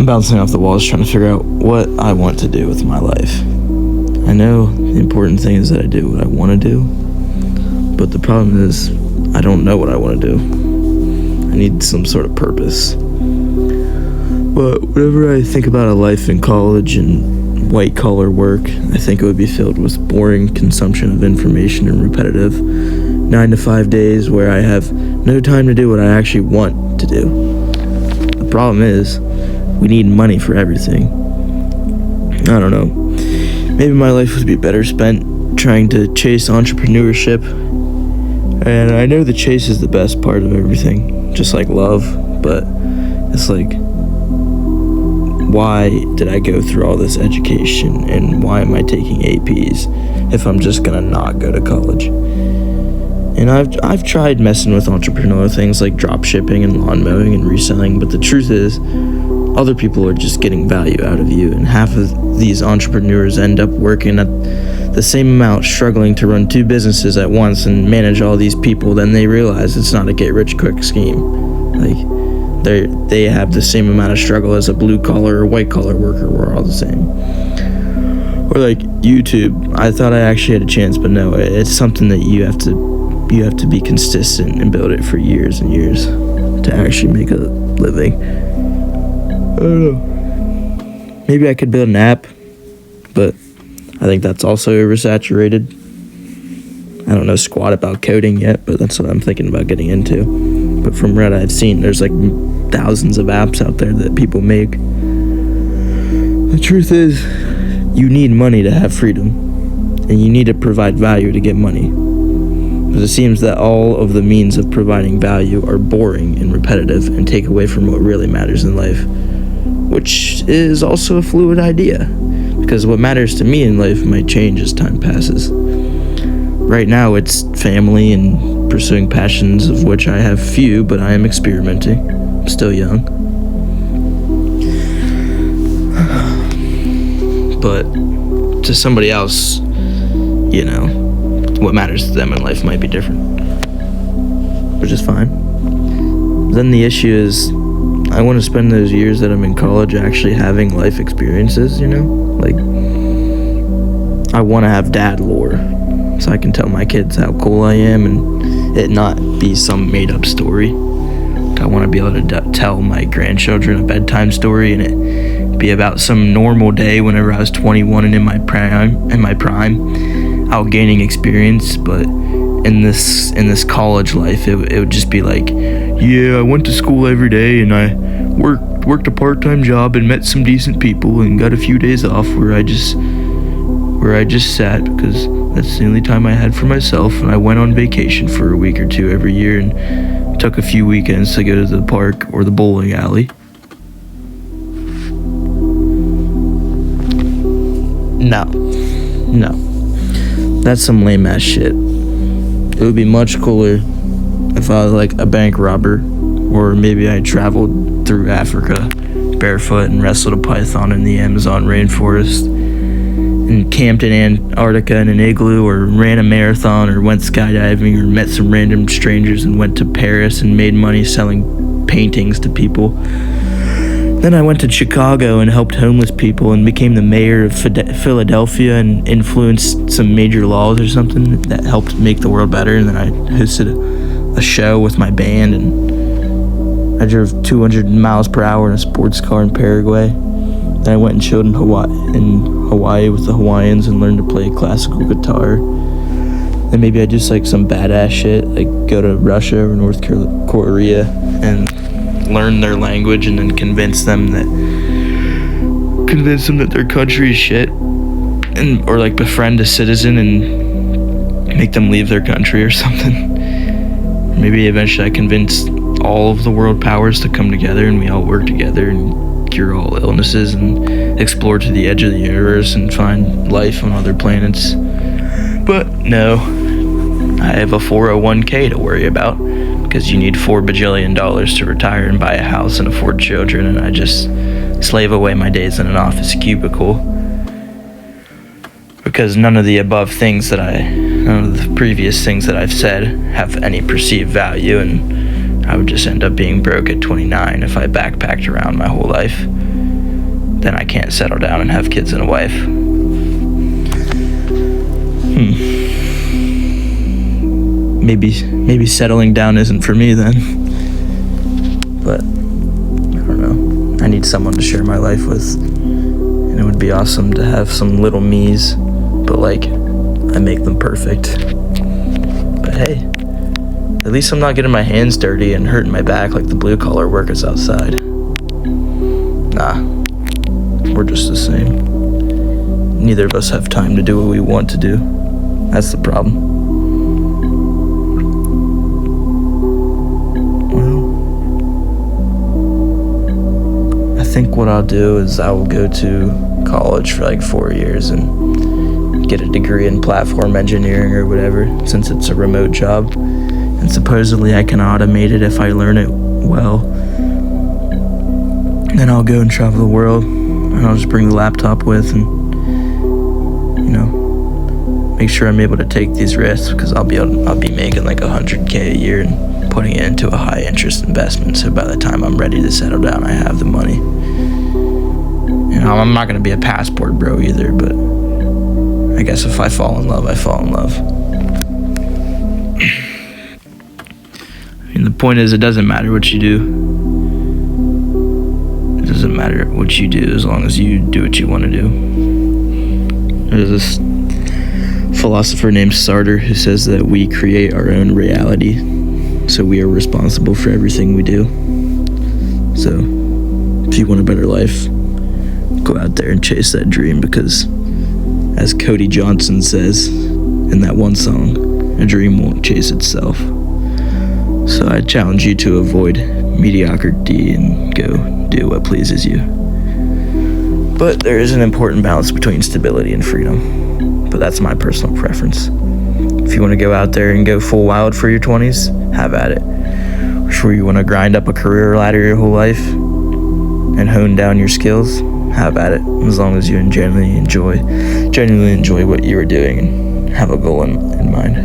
I'm bouncing off the walls trying to figure out what I want to do with my life. I know the important thing is that I do what I want to do, but the problem is I don't know what I want to do. I need some sort of purpose. But whenever I think about a life in college and white-collar work, I think it would be filled with boring consumption of information and repetitive 9-to-5 days where I have no time to do what I actually want to do. The problem is, we need money for everything. I don't know. Maybe my life would be better spent trying to chase entrepreneurship. And I know the chase is the best part of everything, just like love, but it's like, why did I go through all this education and why am I taking APs if I'm just gonna not go to college? And I've tried messing with entrepreneurial things like drop shipping and lawn mowing and reselling, but the truth is, other people are just getting value out of you, and half of these entrepreneurs end up working at the same amount, struggling to run 2 businesses at once and manage all these people. Then they realize it's not a get-rich-quick scheme. Like, they have the same amount of struggle as a blue-collar or white-collar worker. We're all the same. Or like YouTube, I thought I actually had a chance, but no, it's something that you have to be consistent and build it for years and years to actually make a living. I don't know. Maybe I could build an app, but I think that's also oversaturated. I don't know squat about coding yet, but that's what I'm thinking about getting into. But from what I've seen, there's like thousands of apps out there that people make. The truth is, you need money to have freedom, and you need to provide value to get money. But it seems that all of the means of providing value are boring and repetitive and take away from what really matters in life, which is also a fluid idea, because what matters to me in life might change as time passes. Right now, it's family and pursuing passions of which I have few, but I am experimenting. I'm still young. But to somebody else, you know, what matters to them in life might be different, which is fine. Then the issue is, I want to spend those years that I'm in college actually having life experiences, you know? Like, I want to have dad lore, so I can tell my kids how cool I am and it not be some made-up story. I want to be able to tell my grandchildren a bedtime story and it be about some normal day whenever I was 21 and in my prime, out gaining experience. But in this college life, it would just be like, yeah, I went to school every day and I worked a part-time job and met some decent people and got a few days off where I just sat because that's the only time I had for myself, and I went on vacation for a week or two every year and took a few weekends to go to the park or the bowling alley. No. That's some lame ass shit. It would be much cooler if I was like a bank robber, or maybe I traveled through Africa barefoot and wrestled a python in the Amazon rainforest, and camped in Antarctica in an igloo, or ran a marathon, or went skydiving, or met some random strangers and went to Paris and made money selling paintings to people. Then I went to Chicago and helped homeless people and became the mayor of Philadelphia and influenced some major laws or something that helped make the world better. And then I hosted a show with my band, and I drove 200 miles per hour in a sports car in Paraguay. Then I went and chilled in Hawaii with the Hawaiians and learned to play classical guitar. Then maybe I do like some badass shit, like go to Russia or North Korea and learn their language and then convince them that their country is shit, and or like befriend a citizen and make them leave their country or something. Maybe eventually I convince all of the world powers to come together and we all work together and cure all illnesses and explore to the edge of the universe and find life on other planets. But no, I have a 401k to worry about, because you need $4 bajillion to retire and buy a house and afford children, and I just slave away my days in an office cubicle, because none of the previous things that I've said have any perceived value, and I would just end up being broke at 29 if I backpacked around my whole life. then I can't settle down and have kids and a wife. Maybe settling down isn't for me then. But I don't know. I need someone to share my life with. And it would be awesome to have some little me's, but like, I make them perfect. But hey, at least I'm not getting my hands dirty and hurting my back like the blue collar workers outside. Nah, we're just the same. Neither of us have time to do what we want to do. That's the problem. I think what I'll do is I will go to college for like 4 years and get a degree in platform engineering or whatever, since it's a remote job. And supposedly I can automate it if I learn it well. Then I'll go and travel the world, and I'll just bring the laptop with and, make sure I'm able to take these risks, because I'll be making like $100K a year and putting it into a high interest investment. So by the time I'm ready to settle down, I have the money. I'm not gonna be a passport bro either, but I guess if I fall in love, I fall in love. The point is, it doesn't matter what you do. It doesn't matter what you do as long as you do what you want to do. There's this philosopher named Sartre who says that we create our own reality, so we are responsible for everything we do. So if you want a better life, go out there and chase that dream, because as Cody Johnson says in that one song, a dream won't chase itself. So I challenge you to avoid mediocrity and go do what pleases you. But there is an important balance between stability and freedom. But that's my personal preference. If you want to go out there and go full wild for your 20s, have at it. Or you want to grind up a career ladder your whole life and hone down your skills, have at it. As long as you genuinely enjoy what you are doing and have a goal in mind.